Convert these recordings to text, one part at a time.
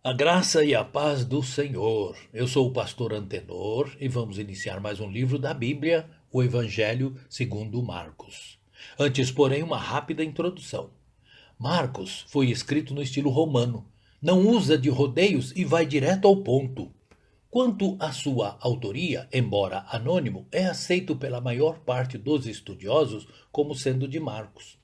A graça e a paz do Senhor. Eu sou o pastor Antenor e vamos iniciar mais um livro da Bíblia, o Evangelho segundo Marcos. Antes, porém, uma rápida introdução. Marcos foi escrito no estilo romano. Não usa de rodeios e vai direto ao ponto. Quanto à sua autoria, embora anônimo, é aceito pela maior parte dos estudiosos como sendo de Marcos.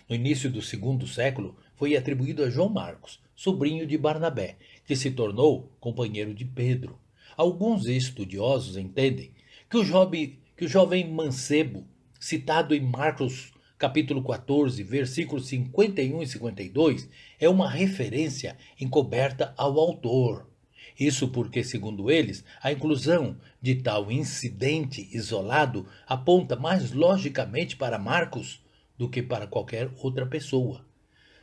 No início do segundo século, foi atribuído a João Marcos, sobrinho de Barnabé, que se tornou companheiro de Pedro. Alguns estudiosos entendem que o jovem mancebo, citado em Marcos capítulo 14, versículos 51 e 52, é uma referência encoberta ao autor. Isso porque, segundo eles, a inclusão de tal incidente isolado aponta mais logicamente para Marcos do que para qualquer outra pessoa.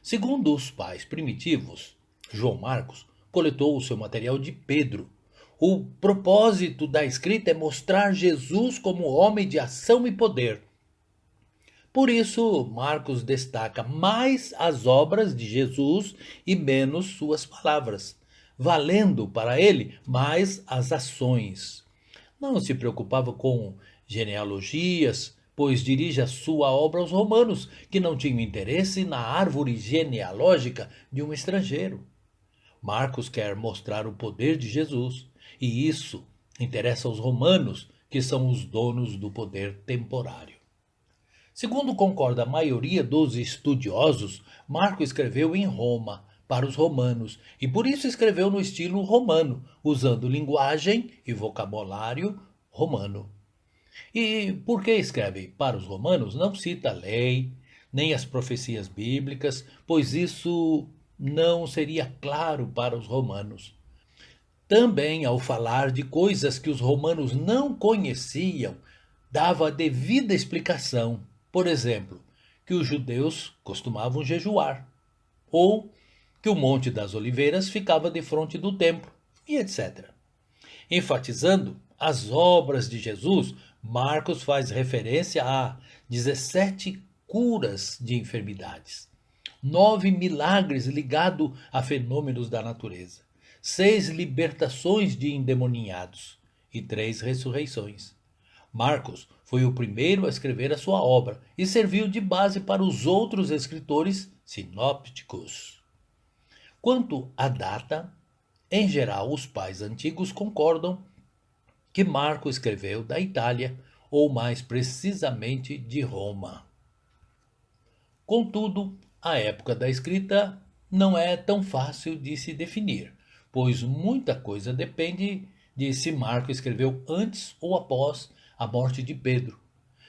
Segundo os pais primitivos, João Marcos coletou o seu material de Pedro. O propósito da escrita é mostrar Jesus como homem de ação e poder. Por isso, Marcos destaca mais as obras de Jesus e menos suas palavras, valendo para ele mais as ações. Não se preocupava com genealogias, pois dirige a sua obra aos romanos, que não tinham interesse na árvore genealógica de um estrangeiro. Marcos quer mostrar o poder de Jesus, e isso interessa aos romanos, que são os donos do poder temporário. Segundo concorda a maioria dos estudiosos, Marco escreveu em Roma, para os romanos, e por isso escreveu no estilo romano, usando linguagem e vocabulário romano. E por que escreve para os romanos? Não cita a lei, nem as profecias bíblicas, pois isso não seria claro para os romanos. Também, ao falar de coisas que os romanos não conheciam, dava a devida explicação. Por exemplo, que os judeus costumavam jejuar, ou que o Monte das Oliveiras ficava defronte do templo, e etc. Enfatizando as obras de Jesus, Marcos faz referência a 17 curas de enfermidades, 9 milagres ligados a fenômenos da natureza, 6 libertações de endemoniados e 3 ressurreições. Marcos foi o primeiro a escrever a sua obra e serviu de base para os outros escritores sinópticos. Quanto à data, em geral os pais antigos concordam que Marco escreveu da Itália, ou mais precisamente de Roma. Contudo, a época da escrita não é tão fácil de se definir, pois muita coisa depende de se Marco escreveu antes ou após a morte de Pedro.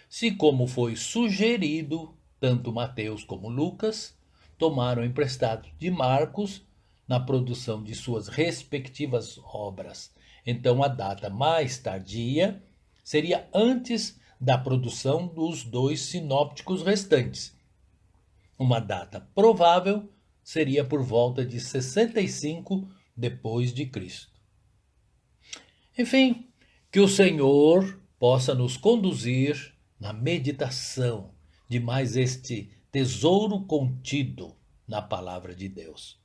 Se, como foi sugerido, tanto Mateus como Lucas tomaram emprestado de Marcos na produção de suas respectivas obras. Então, a data mais tardia seria antes da produção dos dois sinópticos restantes. Uma data provável seria por volta de 65 depois de Cristo. Enfim, que o Senhor possa nos conduzir na meditação de mais este tesouro contido na palavra de Deus.